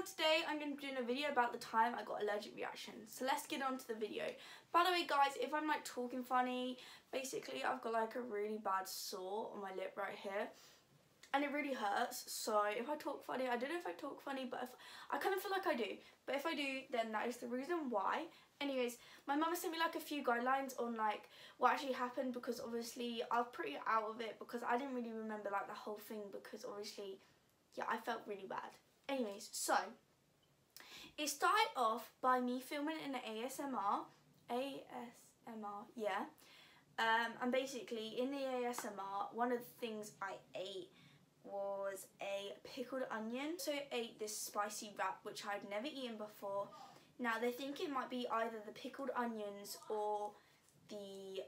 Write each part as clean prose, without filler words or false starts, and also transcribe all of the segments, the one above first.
today I'm going to be doing a video about the time I got allergic reactions. So let's get on to the video. By the way guys, if I'm like talking funny, basically I've got like a really bad sore on my lip right here. And it really hurts, so if I talk funny, I don't know if I talk funny, but if I kind of feel like I do. But if I do, then that is the reason why. Anyways, my mum sent me like a few guidelines on like what actually happened, because obviously I was pretty out of it because I didn't really remember like the whole thing, because obviously, yeah, I felt really bad. Anyways, so it started off by me filming in an ASMR, yeah. And basically in the ASMR, one of the things I ate was a pickled onion. So I ate this spicy wrap which I'd never eaten before. Now they think it might be either the pickled onions or the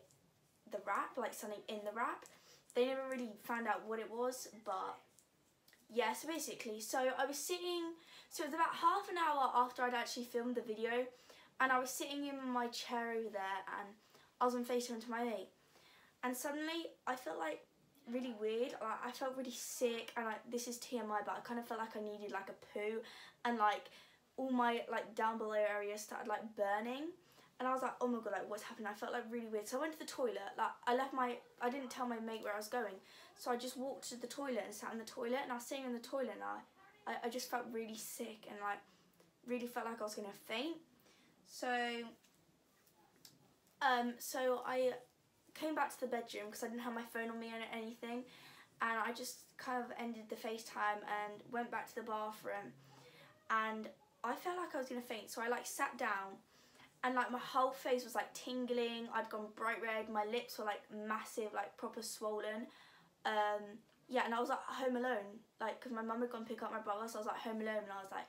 wrap, like something in the wrap. They never really found out what it was, but yeah, so basically, so I was sitting, so it was about half an hour after I'd actually filmed the video, and I was sitting in my chair over there and I was on FaceTime to my mate, and suddenly I felt like really weird. I felt really sick, and this is TMI, but I kind of felt like I needed like a poo, and like all my like down below areas started like burning, and I was like, oh my god, like what's happening? I felt like really weird. So I went to the toilet. Like I didn't tell my mate where I was going, so I just walked to the toilet and sat in the toilet, and I was sitting in the toilet, and I just felt really sick and like really felt like I was gonna faint. So so I came back to the bedroom because I didn't have my phone on me or anything, and I just kind of ended the FaceTime and went back to the bathroom, and I felt like I was gonna faint. So I like sat down, and like my whole face was like tingling. I'd gone bright red. My lips were like massive, like proper swollen. Yeah, and I was like home alone, like because my mum had gone pick up my brother, so I was like home alone, and I was like,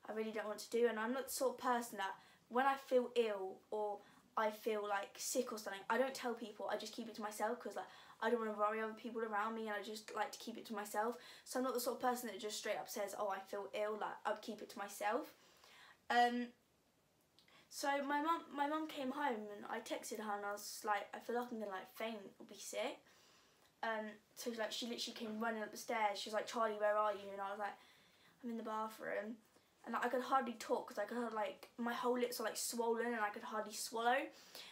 I really don't know what to do. And I'm not the sort of person that when I feel ill or I feel like sick or something, I don't tell people. I just keep it to myself, because like I don't want to worry other people around me, and I just like to keep it to myself. So I'm not the sort of person that just straight up says, oh, I feel ill. Like I'd keep it to myself. So my mum came home, and I texted her, and I was like, I feel like I'm gonna like faint or be sick. So like she literally came running up the stairs. She was like, Charlie, where are you? And I was like, I'm in the bathroom. And like, I could hardly talk because I could have like, my whole lips were like swollen and I could hardly swallow.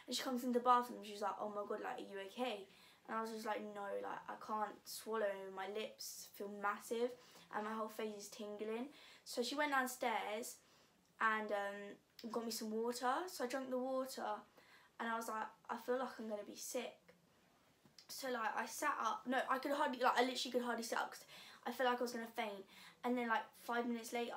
And she comes in the bathroom and she's like, oh my god, like, are you okay? And I was just like, no, like I can't swallow. My lips feel massive and my whole face is tingling. So she went downstairs and got me some water. So I drank the water and I was like, I feel like I'm gonna be sick. So like I sat up. No, I literally could hardly sit up because I felt like I was gonna faint. And then like 5 minutes later,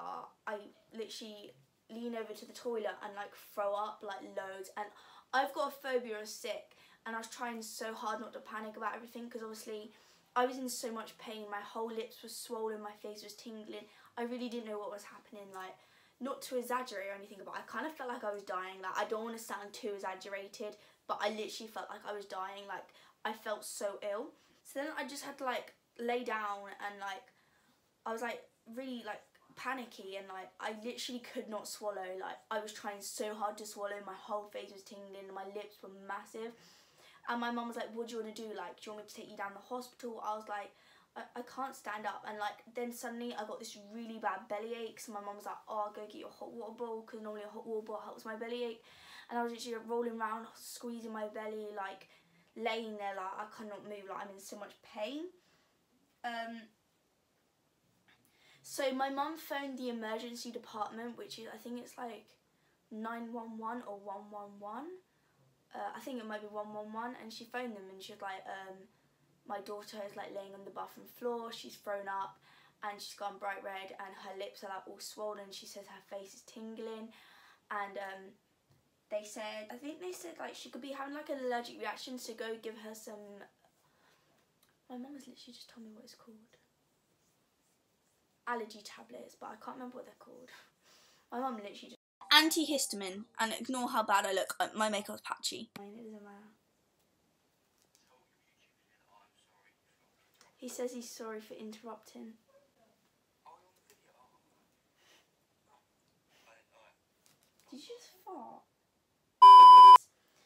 I literally lean over to the toilet and like throw up like loads. And I've got a phobia of sick, and I was trying so hard not to panic about everything, because obviously I was in so much pain. My whole lips were swollen, my face was tingling. I really didn't know what was happening. Like, not to exaggerate or anything, but I kind of felt like I was dying. Like, I don't want to sound too exaggerated, but I literally felt like I was dying. Like, I felt so ill. So then I just had to like lay down, and like I was like really like panicky, and like I literally could not swallow. Like I was trying so hard to swallow. My whole face was tingling, my lips were massive. And my mum was like, what do you want to do? Like, do you want me to take you down the hospital? I was like, I can't stand up. And like then suddenly I got this really bad bellyache. So my mum was like, oh, go get your hot water bowl, because normally a hot water bowl helps my bellyache. And I was literally rolling around, squeezing my belly, like laying there like I cannot move, like I'm in so much pain. So my mum phoned the emergency department, which is, I think it's like 911 or 111. I think it might be 111, and she phoned them and she was like, my daughter is like laying on the bathroom floor, she's thrown up and she's gone bright red and her lips are like all swollen. She says her face is tingling, and they said, I think they said like she could be having like an allergic reaction, so go give her some, my mum has literally just told me what it's called. Allergy tablets, but I can't remember what they're called. My mum literally just... Antihistamine, and ignore how bad I look. My makeup's patchy. It doesn't matter. He says he's sorry for interrupting. Did you just fart?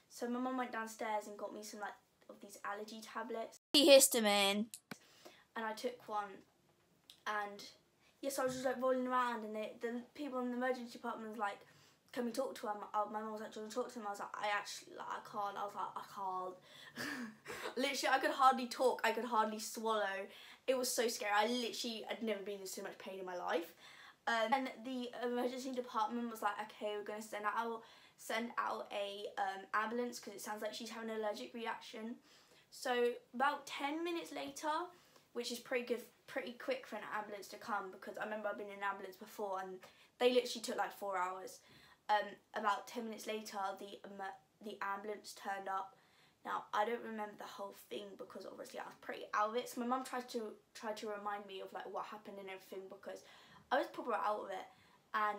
So my mum went downstairs and got me some like of these allergy tablets. Antihistamine. And I took one, and yes, I was just like rolling around, and the people in the emergency department was like, can we talk to him? My mum was like, do you want to talk to him? I was like, I can't. I was like, I can't. Literally, I could hardly talk. I could hardly swallow. It was so scary. I'd never been in so much pain in my life. And the emergency department was like, okay, we're going to send out a ambulance because it sounds like she's having an allergic reaction. So about 10 minutes later, which is pretty quick for an ambulance to come, because I remember I've been in an ambulance before and they literally took like 4 hours. About 10 minutes later, the ambulance turned up. Now, I don't remember the whole thing because obviously I was pretty out of it. So my mum tried to remind me of like what happened and everything, because I was proper out of it. And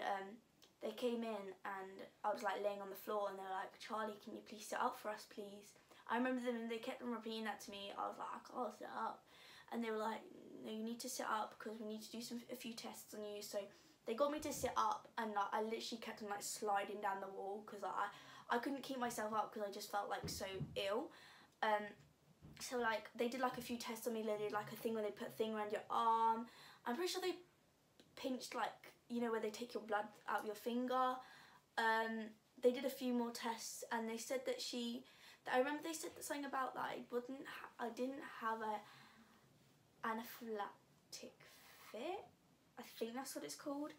they came in and I was like laying on the floor, and they were like, Charlie, can you please sit up for us, please? I remember them, and they kept on repeating that to me. I was like, I can't sit up. And they were like, no, you need to sit up because we need to do a few tests on you. So they got me to sit up, and like, I literally kept on like sliding down the wall because I couldn't keep myself up because I just felt like so ill. So like they did like a few tests on me. They did like a thing where they put a thing around your arm. I'm pretty sure they pinched, like, you know, where they take your blood out your finger. They did a few more tests, and they said that I remember they said something about that I didn't have a anaphylactic fit. I think that's what it's called.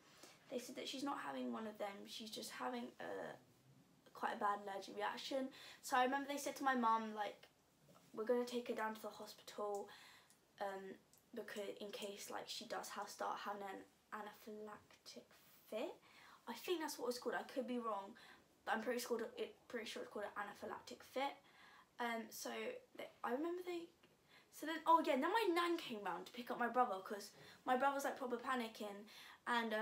They said that she's not having one of them. She's just having quite a bad allergic reaction. So I remember they said to my mum, like, we're going to take her down to the hospital because in case like she does start having an anaphylactic fit. I think that's what it's called. I could be wrong, but I'm pretty sure it's called an anaphylactic fit. So I remember then my nan came round to pick up my brother, because my brother's like proper panicking, and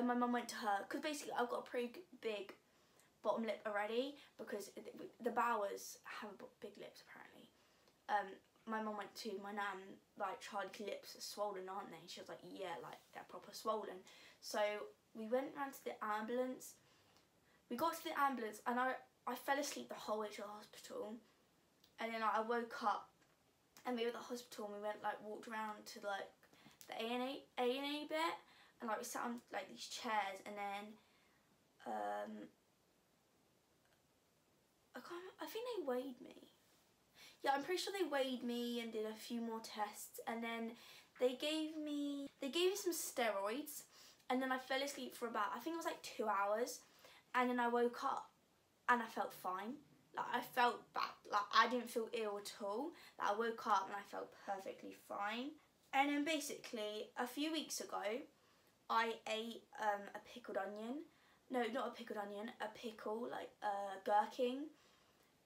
my mum went to her, because basically I've got a pretty big bottom lip already, because the Bowers have big lips apparently. My mum went to my nan, like, Charlie's lips are swollen, aren't they? And she was like, yeah, like, they're proper swollen. So we went round to the ambulance. We got to the ambulance, and I fell asleep the whole way to the hospital. And then I woke up, and we were at the hospital, and we walked around to like the A&E bit, and like we sat on like these chairs, and then I think they weighed me. Yeah, I'm pretty sure they weighed me and did a few more tests, and then they gave me some steroids, and then I fell asleep for about, I think it was like 2 hours, and then I woke up and I felt fine. Like, I felt bad, like I didn't feel ill at all. Like, I woke up and I felt perfectly fine. And then basically a few weeks ago I ate a pickled onion. No, not a pickled onion, a pickle, like gherkin,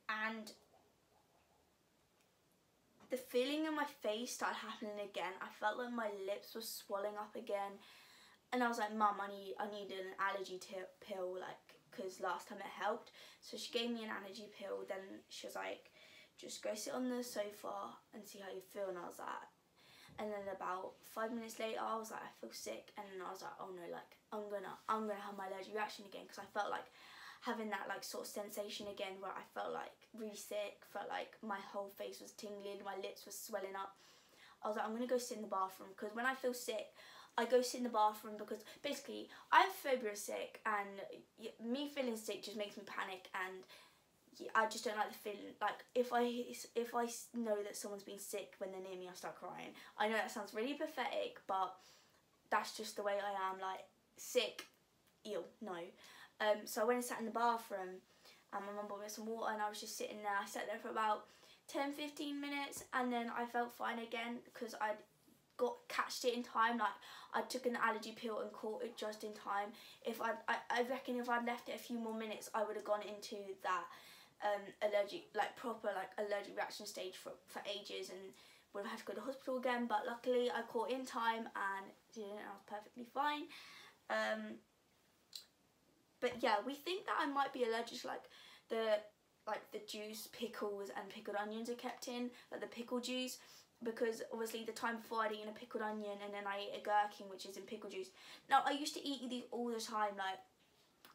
and the feeling in my face started happening again. I felt like my lips were swelling up again, and I was like, Mum, I need an allergy pill, like, because last time it helped. So she gave me an allergy pill. Then she was like, just go sit on the sofa and see how you feel. And I was like, and then about 5 minutes later I was like, I feel sick, and then I was like, oh no, like I'm gonna have my allergic reaction again, because I felt like having that like sort of sensation again where I felt like really sick, felt like my whole face was tingling, my lips were swelling up. I was like, I'm gonna go sit in the bathroom, because when I feel sick I go sit in the bathroom, because basically I have phobia of sick, and me feeling sick just makes me panic, and I just don't like the feeling. Like, if I know that someone's been sick when they're near me, I start crying. I know that sounds really pathetic, but that's just the way I am. Like, sick, ew, no. So I went and sat in the bathroom, and my mum brought me some water, and I was just sitting there. I sat there for about 10-15 minutes, and then I felt fine again, because I'd catched it in time. Like, I took an allergy pill and caught it just in time. I reckon if I'd left it a few more minutes, I would have gone into that proper allergic reaction stage for ages, and would have had to go to hospital again. But luckily I caught in time, and I was perfectly fine. But yeah, we think that I might be allergic to the juice, pickles and pickled onions are kept in, like the pickle juice, because obviously the time before I'd eaten a pickled onion, and then I ate a gherkin, which is in pickle juice. Now, I used to eat these all the time. Like,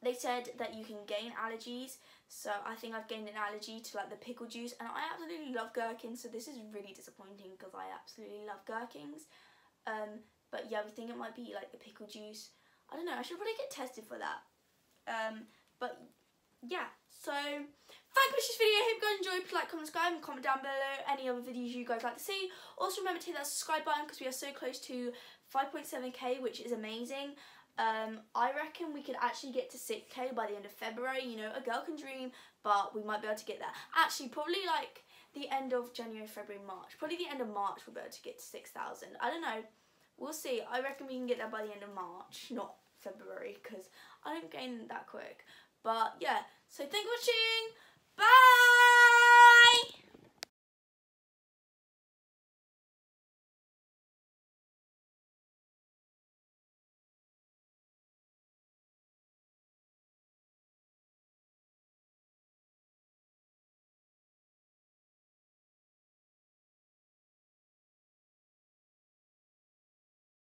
they said that you can gain allergies, so I think I've gained an allergy to like the pickle juice, and I absolutely love gherkins, so this is really disappointing, because I absolutely love gherkins. But yeah, we think it might be like the pickle juice. I don't know, I should probably get tested for that. But yeah, so thank you for this video. I hope you guys enjoyed. Please like, comment, subscribe, and comment down below any other videos you guys like to see. Also remember to hit that subscribe button because we are so close to 5.7k, which is amazing. I reckon we could actually get to 6k by the end of February. You know, a girl can dream, but we might be able to get there. Actually, probably like the end of January, February, March. Probably the end of March we'll be able to get to 6,000. I don't know. We'll see. I reckon we can get there by the end of March, not February, because I don't gain that quick. But yeah, so thank you for watching. Bye!